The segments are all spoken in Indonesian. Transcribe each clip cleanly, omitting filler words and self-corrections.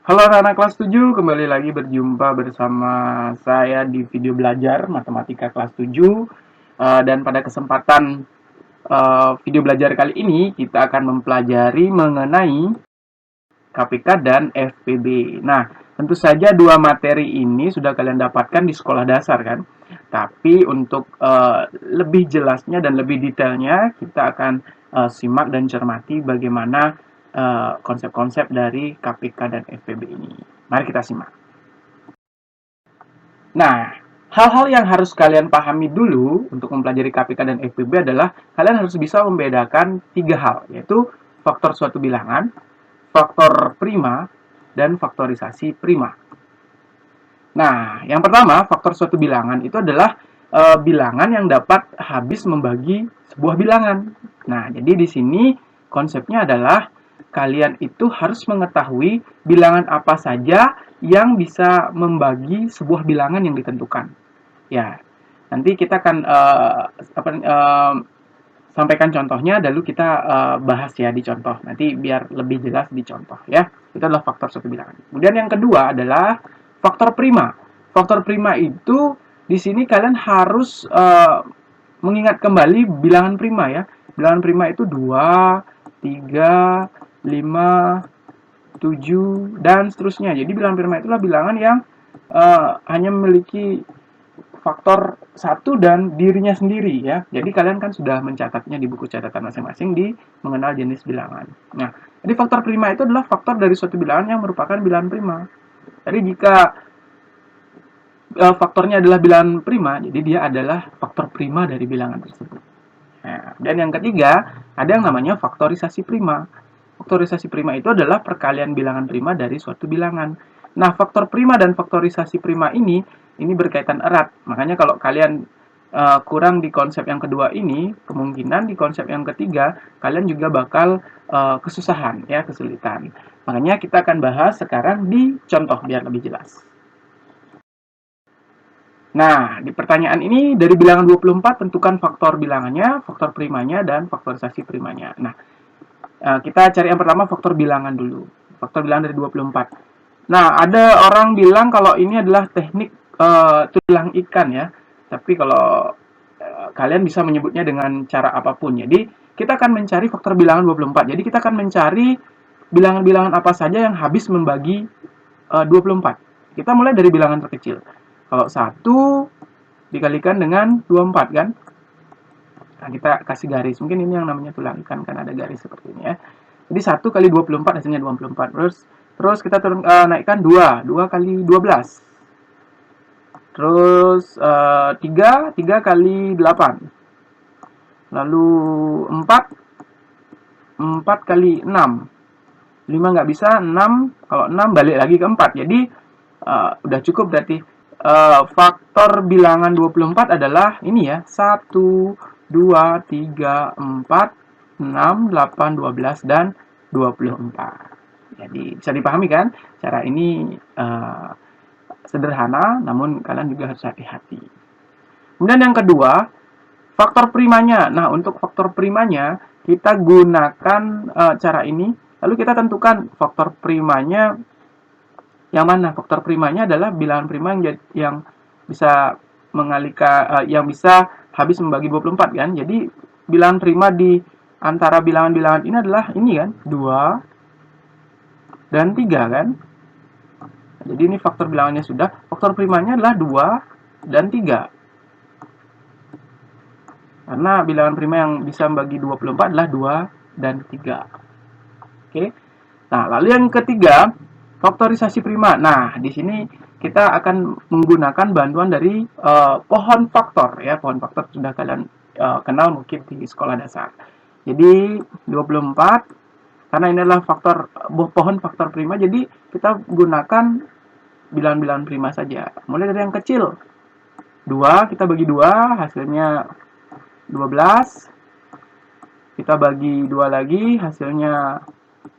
Halo anak-anak kelas 7, kembali lagi berjumpa bersama saya di video belajar Matematika kelas 7. Dan pada kesempatan video belajar kali ini, kita akan mempelajari mengenai KPK dan FPB. Nah, tentu saja dua materi ini sudah kalian dapatkan di sekolah dasar kan? Tapi untuk lebih jelasnya dan lebih detailnya, kita akan simak dan cermati bagaimana konsep-konsep dari KPK dan FPB ini. Mari kita simak. Nah, hal-hal yang harus kalian pahami dulu untuk mempelajari KPK dan FPB adalah kalian harus bisa membedakan tiga hal, yaitu faktor suatu bilangan, faktor prima, dan faktorisasi prima. Nah, yang pertama, faktor suatu bilangan itu adalah bilangan yang dapat habis membagi sebuah bilangan. Nah, jadi di sini konsepnya adalah kalian itu harus mengetahui bilangan apa saja yang bisa membagi sebuah bilangan yang ditentukan. Ya, nanti kita akan sampaikan contohnya, lalu kita bahas ya di contoh. Nanti biar lebih jelas di contoh ya. Itu adalah faktor suatu bilangan. Kemudian yang kedua adalah faktor prima. Faktor prima itu di sini kalian harus mengingat kembali bilangan prima ya. Bilangan prima itu 2, 3, 5, 7 dan seterusnya. Jadi bilangan prima itulah bilangan yang hanya memiliki faktor satu dan dirinya sendiri ya. Jadi kalian kan sudah mencatatnya di buku catatan masing-masing di mengenal jenis bilangan. Nah, jadi faktor prima itu adalah faktor dari suatu bilangan yang merupakan bilangan prima. Jadi jika faktornya adalah bilangan prima, jadi dia adalah faktor prima dari bilangan tersebut. Nah, dan yang ketiga, ada yang namanya faktorisasi prima. Faktorisasi prima itu adalah perkalian bilangan prima dari suatu bilangan. Nah, faktor prima dan faktorisasi prima ini berkaitan erat. Makanya kalau kalian kurang di konsep yang kedua ini, kemungkinan di konsep yang ketiga kalian juga bakal kesusahan ya, kesulitan. Makanya kita akan bahas sekarang di contoh biar lebih jelas. Nah, di pertanyaan ini dari bilangan 24 tentukan faktor bilangannya, faktor primanya, dan faktorisasi primanya. Nah, kita cari yang pertama faktor bilangan dulu. Faktor bilangan dari 24. Nah, ada orang bilang kalau ini adalah teknik tulang ikan ya. Tapi kalau kalian bisa menyebutnya dengan cara apapun. Jadi, kita akan mencari faktor bilangan 24. Jadi, kita akan mencari bilangan-bilangan apa saja yang habis membagi 24. Kita mulai dari bilangan terkecil. Kalau 1 dikalikan dengan 24 kan? Nah, kita kasih garis. Mungkin ini yang namanya tulang ikan kan ada garis seperti ini ya. Jadi 1 kali 24 hasilnya 24. Terus kita naikkan 2. 2 kali 12. Terus 3 kali 8. Lalu 4 4 kali 6. 5 nggak bisa, 6. Kalau 6 balik lagi ke 4. Jadi udah cukup berarti. Faktor bilangan 24 adalah ini ya. 1, 2, 3, 4, 6, 8, 12, dan 24. Jadi bisa dipahami kan? Cara ini sederhana, namun kalian juga harus hati-hati. Kemudian yang kedua, faktor primanya. Nah, untuk faktor primanya, kita gunakan cara ini. Lalu kita tentukan faktor primanya yang mana. Faktor primanya adalah bilangan prima yang bisa mengalihkan, yang bisa habis membagi 24 kan. Jadi bilangan prima di antara bilangan-bilangan ini adalah ini kan, 2 dan 3 kan. Jadi ini faktor bilangannya sudah. Faktor primanya adalah 2 dan 3. Karena bilangan prima yang bisa membagi 24 adalah 2 dan 3. Oke. Nah, lalu yang ketiga, faktorisasi prima. Nah, di sini kita akan menggunakan bantuan dari pohon faktor ya. Pohon faktor sudah kalian kenal mungkin di sekolah dasar. Jadi 24 karena ini adalah faktor pohon faktor prima, jadi kita gunakan bilangan-bilangan prima saja. Mulai dari yang kecil. 2 kita bagi 2 hasilnya 12. Kita bagi 2 lagi hasilnya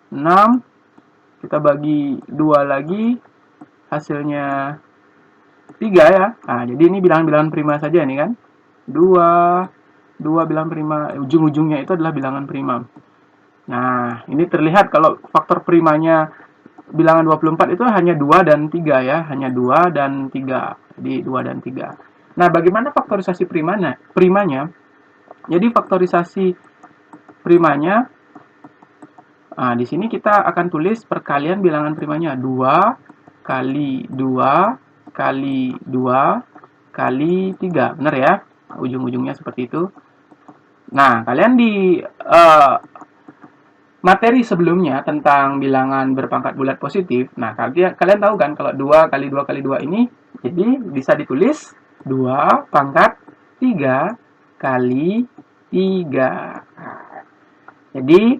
6. Kita bagi 2 lagi hasilnya 3 ya. Nah, jadi ini bilangan-bilangan prima saja ini kan. 2 bilangan prima, ujung-ujungnya itu adalah bilangan prima. Nah, ini terlihat kalau faktor primanya bilangan 24 itu hanya 2 dan 3 ya, hanya 2 dan 3. Jadi 2 dan 3. Nah, bagaimana faktorisasi primanya? Jadi faktorisasi primanya, nah, di sini kita akan tulis perkalian bilangan primanya 2 kali 2 kali 2 kali 3. Benar ya? Ujung-ujungnya seperti itu. Nah, kalian di materi sebelumnya tentang bilangan berpangkat bulat positif, nah kalian tahu kan kalau 2 kali 2 kali 2 ini, jadi bisa ditulis 2 pangkat 3 kali 3. Jadi,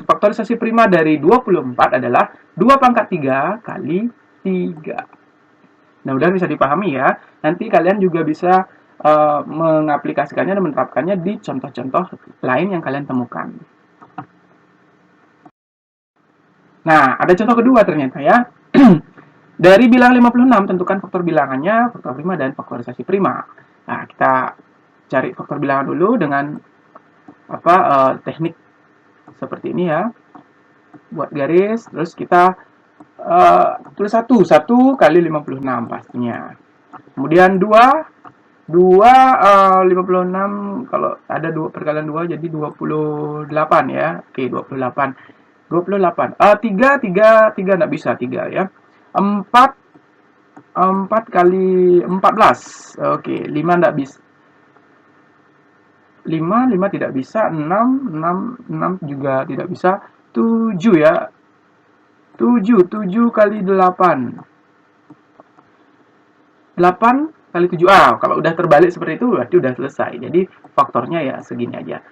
faktorisasi prima dari 24 adalah 2 pangkat 3 kali 3. Nah, udah bisa dipahami ya. Nanti kalian juga bisa mengaplikasikannya dan menerapkannya di contoh-contoh lain yang kalian temukan. Nah, ada contoh kedua ternyata ya. Dari bilangan 56, tentukan faktor bilangannya, faktor prima, dan faktorisasi prima. Nah, kita cari faktor bilangan dulu dengan teknik seperti ini ya. Buat garis, terus kita tulis 1 kali 56 pastinya. Kemudian 2 56, kalau ada 2 perkalian 2 jadi 28 ya. Oke, 28. 3 enggak bisa 3 ya. 4 kali 14. Oke, 5 enggak bisa. 5 tidak bisa, 6 juga tidak bisa. 7 ya. 7 kali 8. 8 kali 7. Kalau udah terbalik seperti itu berarti udah selesai. Jadi faktornya ya segini aja.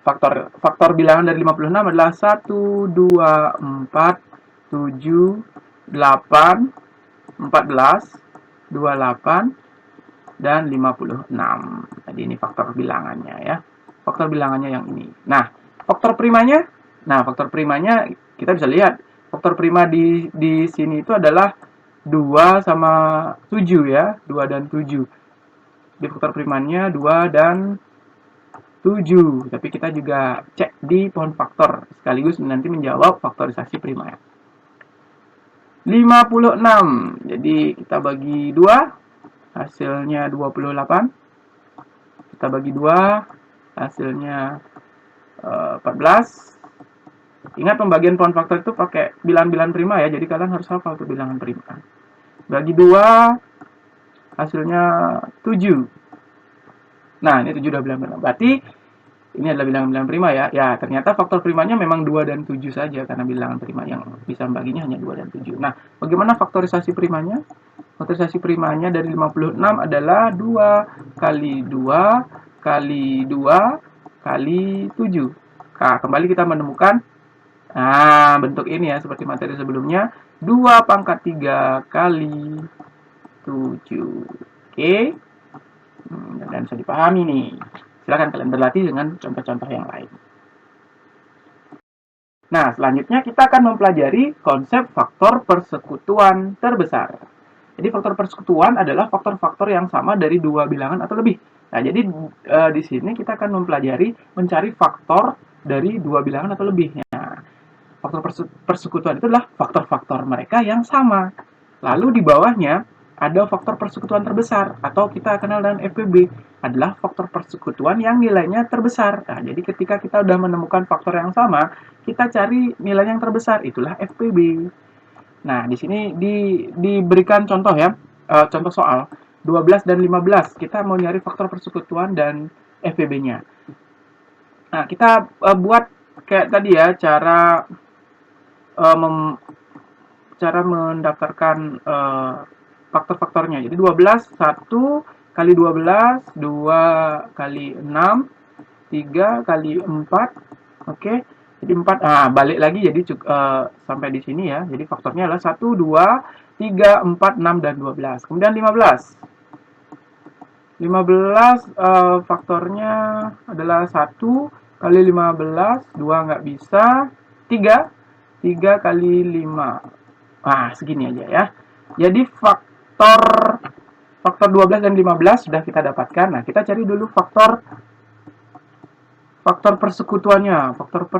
Faktor bilangan dari 56 adalah 1, 2, 4, 7, 8, 14, 28, dan 56. Jadi ini faktor bilangannya ya. Faktor bilangannya yang ini. Nah, faktor primanya kita bisa lihat. Faktor prima di sini itu adalah 2 sama 7 ya. 2 dan 7. Di faktor primanya 2 dan 7. Tapi kita juga cek di pohon faktor sekaligus nanti menjawab faktorisasi prima. 56. Jadi kita bagi 2, hasilnya 28. Kita bagi 2, hasilnya 14. Ingat pembagian pohon faktor itu pakai bilangan-bilangan prima ya. Jadi kalian harus hafal tuh bilangan prima. Bagi 2, hasilnya 7. Nah, ini 7 udah bilangan prima. Berarti ini adalah bilangan-bilangan prima ya. Ya, ternyata faktor primanya memang 2 dan 7 saja karena bilangan prima yang bisa membaginya hanya 2 dan 7. Nah, bagaimana faktorisasi primanya? Faktorisasi primanya dari 56 adalah 2 kali 2 kali 2 kali 7. Nah, kembali kita menemukan bentuk ini ya, seperti materi sebelumnya. 2 pangkat 3 kali 7. Oke. Dan bisa dipahami nih. Silakan kalian berlatih dengan contoh-contoh yang lain. Nah, selanjutnya kita akan mempelajari konsep faktor persekutuan terbesar. Jadi faktor persekutuan adalah faktor-faktor yang sama dari dua bilangan atau lebih. Nah, jadi di sini kita akan mempelajari mencari faktor dari dua bilangan atau lebih. Nah, faktor persekutuan itu adalah faktor-faktor mereka yang sama. Lalu di bawahnya ada faktor persekutuan terbesar atau kita kenal dengan FPB, adalah faktor persekutuan yang nilainya terbesar. Nah, jadi ketika kita sudah menemukan faktor yang sama, kita cari nilai yang terbesar, itulah FPB. Nah, di sini diberikan contoh ya, contoh soal 12 dan 15. Kita mau nyari faktor persekutuan dan FPB-nya. Nah, kita buat kayak tadi ya, cara mendaftarkan faktor-faktornya. Jadi 12, 1 kali 12, 2 kali 6, 3 kali 4. Oke. Jadi 4. Balik lagi jadi sampai di sini ya. Jadi faktornya adalah 1, 2, 3, 4, 6, dan 12. Kemudian 15. 15 faktornya adalah 1 kali 15, 2 nggak bisa, 3 kali 5. Segini aja ya. Jadi faktor 12 dan 15 sudah kita dapatkan. Nah, kita cari dulu faktor persekutuannya. Faktor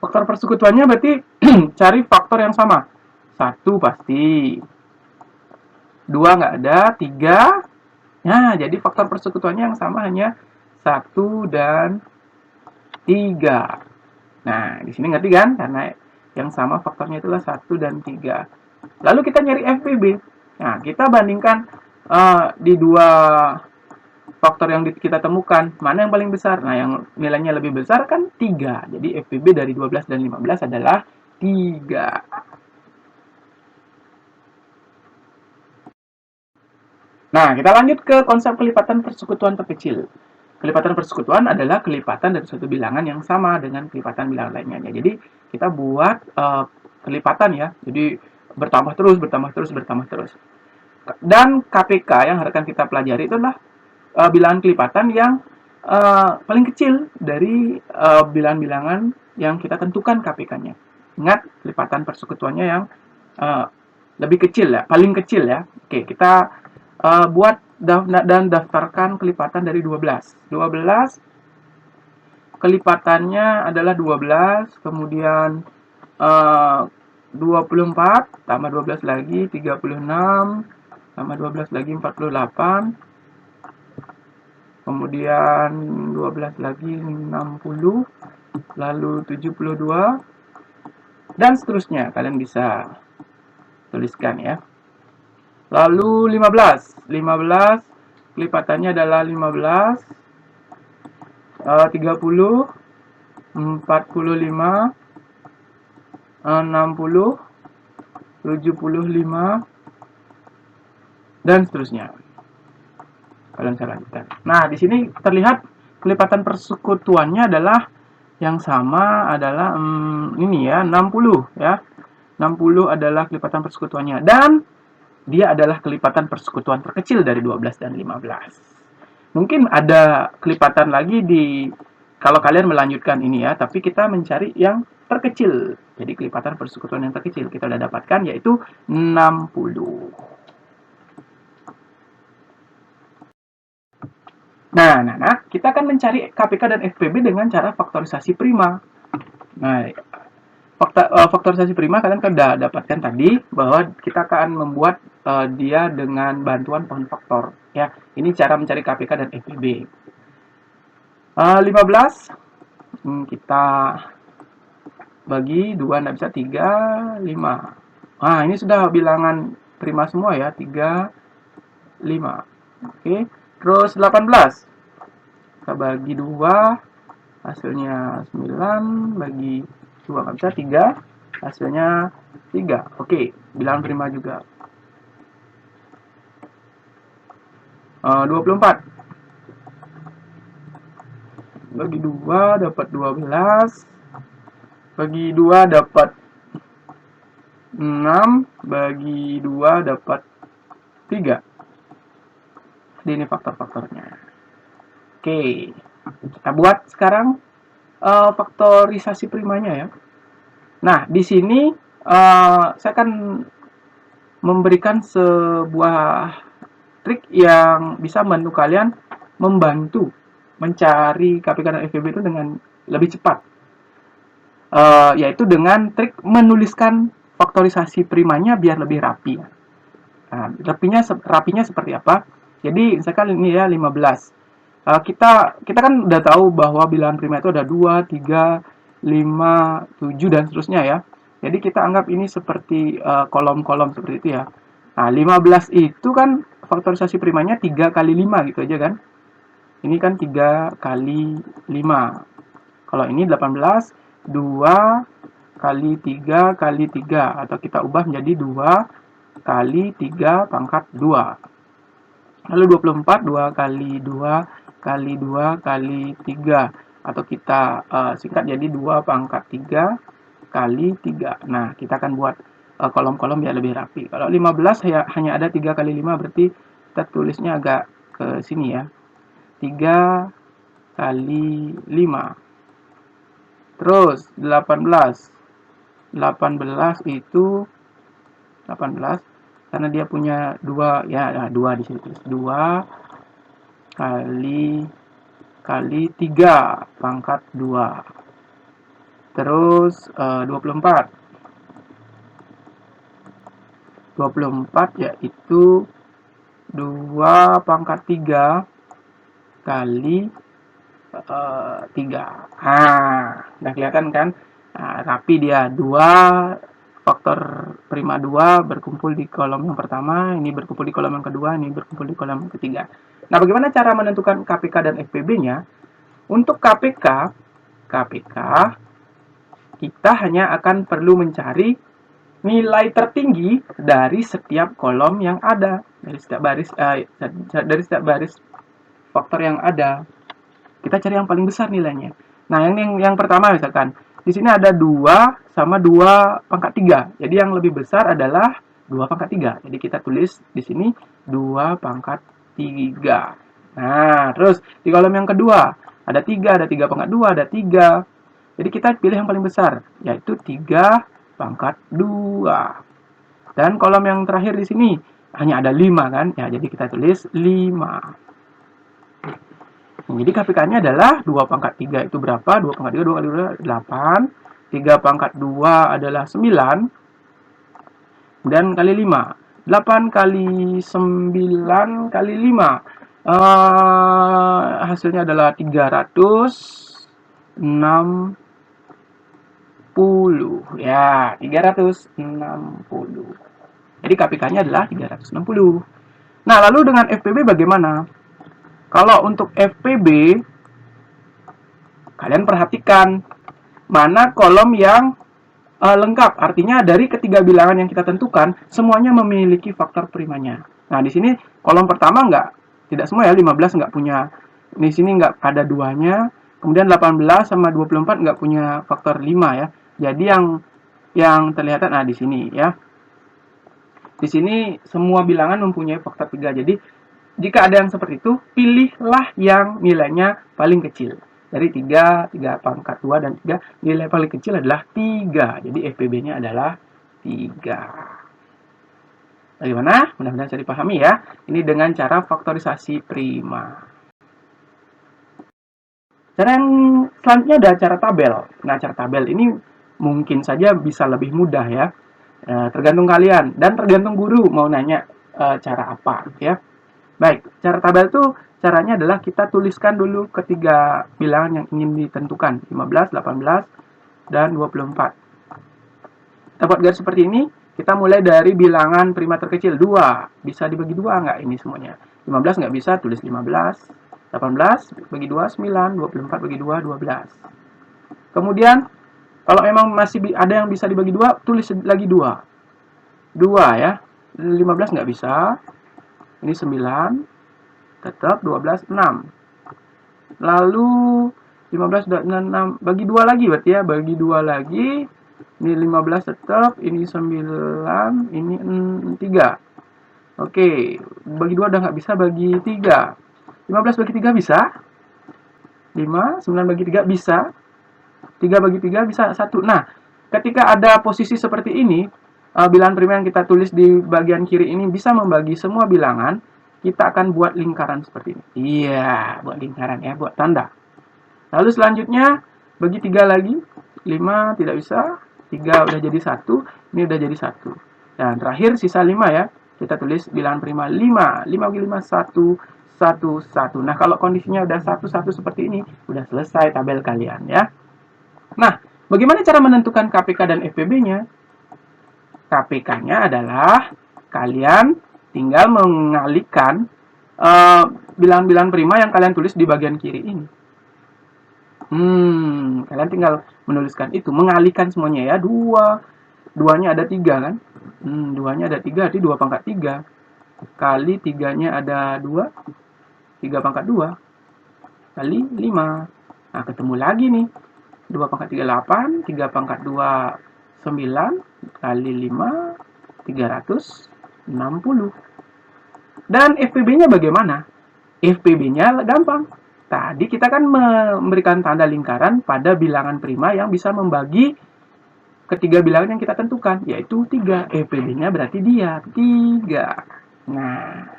faktor persekutuannya berarti cari faktor yang sama. 1 pasti. 2 nggak ada, 3. Nah, jadi faktor persekutuannya yang sama hanya 1 dan 3. Nah, di sini ngerti kan? Karena yang sama faktornya itulah 1 dan 3. Lalu kita nyari FPB. Nah, kita bandingkan di dua faktor yang kita temukan, mana yang paling besar? Nah, yang nilainya lebih besar kan 3. Jadi FPB dari 12 dan 15 adalah 3. Nah, kita lanjut ke konsep kelipatan persekutuan terkecil. Kelipatan persekutuan adalah kelipatan dari suatu bilangan yang sama dengan kelipatan bilangan lainnya. Jadi, kita buat kelipatan ya. Jadi, bertambah terus, bertambah terus, bertambah terus. Dan KPK yang akan kita pelajari itu adalah bilangan kelipatan yang paling kecil dari bilangan-bilangan yang kita tentukan KPK-nya. Ingat, kelipatan persekutuannya yang lebih kecil ya, paling kecil ya. Oke, kita buat dan daftarkan kelipatan dari 12. 12 kelipatannya adalah 12, kemudian 24 tambah 12 lagi 36, tambah 12 lagi 48, kemudian 12 lagi 60, lalu 72, dan seterusnya. Kalian bisa tuliskan ya. Lalu 15 kelipatannya adalah 15, 30, 45, 60, 75, dan seterusnya. Kalian bisa lanjutkan. Nah, di sini terlihat kelipatan persekutuannya adalah yang sama adalah ini ya, 60 ya. 60 adalah kelipatan persekutuannya, dan dia adalah kelipatan persekutuan terkecil dari 12 dan 15. Mungkin ada kelipatan lagi kalau kalian melanjutkan ini ya, tapi kita mencari yang terkecil. Jadi kelipatan persekutuan yang terkecil kita sudah dapatkan, yaitu 60. Nah, kita akan mencari KPK dan FPB dengan cara faktorisasi prima. Nah, faktorisasi prima kalian kan sudah dapatkan tadi, bahwa kita akan membuat dia dengan bantuan pohon faktor. Ya, ini cara mencari KPK dan FPB. 15 kita bagi 2, tidak bisa 3, 5. Nah, ini sudah bilangan prima semua ya, 3, 5. Oke, terus 18 kita bagi 2, hasilnya 9, bagi 2 nggak bisa, 3, hasilnya 3. Oke, bilangan prima juga. 24 bagi 2 dapat 12, bagi 2 dapat 6, bagi 2 dapat 3. Jadi ini faktor-faktornya. Oke, kita buat sekarang faktorisasi primanya ya. Nah, di sini saya akan memberikan sebuah trik yang bisa membantu kalian mencari KPK dan FPB itu dengan lebih cepat. Yaitu dengan trik menuliskan faktorisasi primanya biar lebih rapi. Nah, rapinya seperti apa? Jadi, misalkan ini ya 15. Kita kan udah tahu bahwa bilangan prima itu ada 2, 3, 5, 7, dan seterusnya ya. Jadi kita anggap ini seperti kolom-kolom seperti itu ya. Nah, 15 itu kan faktorisasi primanya 3 kali 5 gitu aja kan. Ini kan 3 kali 5. Kalau ini 18, 2 kali 3 kali 3. Atau kita ubah menjadi 2 kali 3 pangkat 2. Lalu 24, 2 kali 2 kali 2 kali 3. Atau kita singkat jadi 2 pangkat 3 kali 3. Nah, kita akan buat kolom-kolom biar lebih rapi. Kalau 15 hanya ada 3 kali 5, berarti kita tulisnya agak ke sini ya. 3 kali 5. Terus 18. 18 itu 18 karena dia punya 2 ya, 2 di situ. 2 kali 3 pangkat 2. Terus 24 yaitu 2 pangkat 3 kali 3. Udah kelihatan kan? Rapi dia. 2 faktor prima 2 berkumpul di kolom yang pertama, ini berkumpul di kolom yang kedua, ini berkumpul di kolom ketiga. Nah, bagaimana cara menentukan KPK dan FPB-nya? Untuk KPK kita hanya akan perlu mencari nilai tertinggi dari setiap kolom yang ada, dari setiap baris faktor yang ada. Kita cari yang paling besar nilainya. Nah, yang pertama misalkan di sini ada 2 sama 2 pangkat 3. Jadi yang lebih besar adalah 2 pangkat 3. Jadi kita tulis di sini 2 pangkat 3. Nah, terus di kolom yang kedua ada 3 pangkat 2, ada 3. Jadi kita pilih yang paling besar, yaitu 3 pangkat 2. Dan kolom yang terakhir di sini hanya ada 5 kan? Ya, jadi kita tulis 5. Nah, jadi KPK-nya adalah 2 pangkat 3 itu berapa? 2 pangkat 3, 2 kali 2, 8. 3 pangkat 2 adalah 9. Dan kali 5. 8 kali 9 kali 5. Hasilnya adalah 360. Ya, 360. Jadi KPK-nya adalah 360. Nah, lalu dengan FPB bagaimana? Kalau untuk FPB, kalian perhatikan mana kolom yang lengkap. Artinya dari ketiga bilangan yang kita tentukan, semuanya memiliki faktor primanya. Nah, di sini kolom pertama tidak semua ya, 15 nggak punya. Di sini nggak ada duanya. Kemudian 18 sama 24 nggak punya faktor 5 ya. Jadi yang terlihat di sini ya. Di sini semua bilangan mempunyai faktor 3. Jadi jika ada yang seperti itu, pilihlah yang nilainya paling kecil. Dari 3 pangkat 2 dan 3, nilai paling kecil adalah 3. Jadi FPB-nya adalah 3. Bagaimana? Mudah-mudahan bisa dipahami ya. Ini dengan cara faktorisasi prima. Cara yang selanjutnya ada cara tabel. Nah, cara tabel ini mungkin saja bisa lebih mudah ya. Tergantung kalian dan tergantung guru mau nanya cara apa ya. Baik, cara tabel itu caranya adalah kita tuliskan dulu ketiga bilangan yang ingin ditentukan, 15, 18, dan 24. Kita buat garis seperti ini, kita mulai dari bilangan prima terkecil, 2. Bisa dibagi 2 nggak ini semuanya? 15 nggak bisa, tulis 15. 18 bagi 2, 9. 24 bagi 2, 12. Kemudian, kalau memang masih ada yang bisa dibagi 2, tulis lagi 2. 2 ya, 15 nggak bisa. Ini 9, tetap 12, 6. Lalu 15 dan 6 bagi 2 lagi berarti ya, bagi 2 lagi. Ini 15 tetap, ini 9, ini 3. Oke, bagi 2 udah nggak bisa, bagi 3. 15 bagi 3 bisa. 5, 9 bagi 3 bisa. 3 bagi 3 bisa 1. Nah, ketika ada posisi seperti ini, bilangan prima yang kita tulis di bagian kiri ini bisa membagi semua bilangan, kita akan buat lingkaran seperti ini. Iya, buat lingkaran ya, buat tanda. Lalu selanjutnya, bagi 3 lagi, 5 tidak bisa, 3 udah jadi 1, ini udah jadi 1. Dan terakhir sisa 5 ya, kita tulis bilangan prima 5. 5 bagi 5, 1, 1, 1. Nah, kalau kondisinya udah 1, 1 seperti ini, udah selesai tabel kalian ya. Nah, bagaimana cara menentukan KPK dan FPB-nya? KPK-nya adalah kalian tinggal mengalihkan bilangan-bilangan prima yang kalian tulis di bagian kiri ini. Kalian tinggal menuliskan itu, mengalihkan semuanya ya. 2-nya ada 3 kan? 2-nya ada 3, jadi 2 pangkat 3. Kali 3-nya ada 2, 3 pangkat 2. Kali 5. Nah, ketemu lagi nih. 2 pangkat 3, 8. 3 pangkat 2, 9. Kali 5, 360. Dan FPB-nya bagaimana? FPB-nya gampang. Tadi kita kan memberikan tanda lingkaran pada bilangan prima yang bisa membagi ketiga bilangan yang kita tentukan, yaitu 3. FPB-nya berarti dia 3. Nah,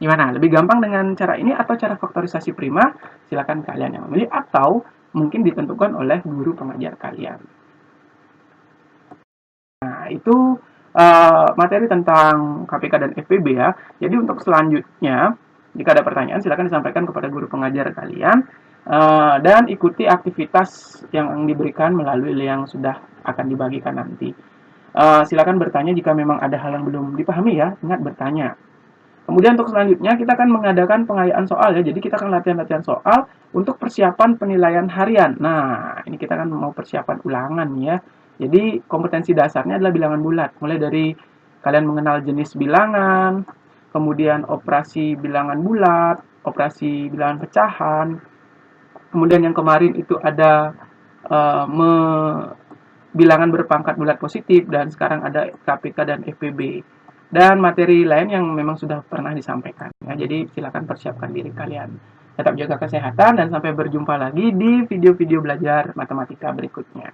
gimana? Lebih gampang dengan cara ini atau cara faktorisasi prima? Silakan kalian yang memilih, atau mungkin ditentukan oleh guru pengajar kalian. Nah, itu materi tentang KPK dan FPB ya. Jadi untuk selanjutnya, jika ada pertanyaan silakan disampaikan kepada guru pengajar kalian, dan ikuti aktivitas yang diberikan melalui yang sudah akan dibagikan nanti. Silakan bertanya jika memang ada hal yang belum dipahami ya, ingat bertanya. Kemudian untuk selanjutnya kita akan mengadakan pengayaan soal ya. Jadi kita akan latihan-latihan soal untuk persiapan penilaian harian. Nah, ini kita kan mau persiapan ulangan ya. Jadi kompetensi dasarnya adalah bilangan bulat. Mulai dari kalian mengenal jenis bilangan, kemudian operasi bilangan bulat, operasi bilangan pecahan. Kemudian yang kemarin itu ada bilangan berpangkat bulat positif, dan sekarang ada KPK dan FPB. Dan materi lain yang memang sudah pernah disampaikan. Ya, jadi silakan persiapkan diri kalian. Tetap jaga kesehatan dan sampai berjumpa lagi di video-video belajar matematika berikutnya.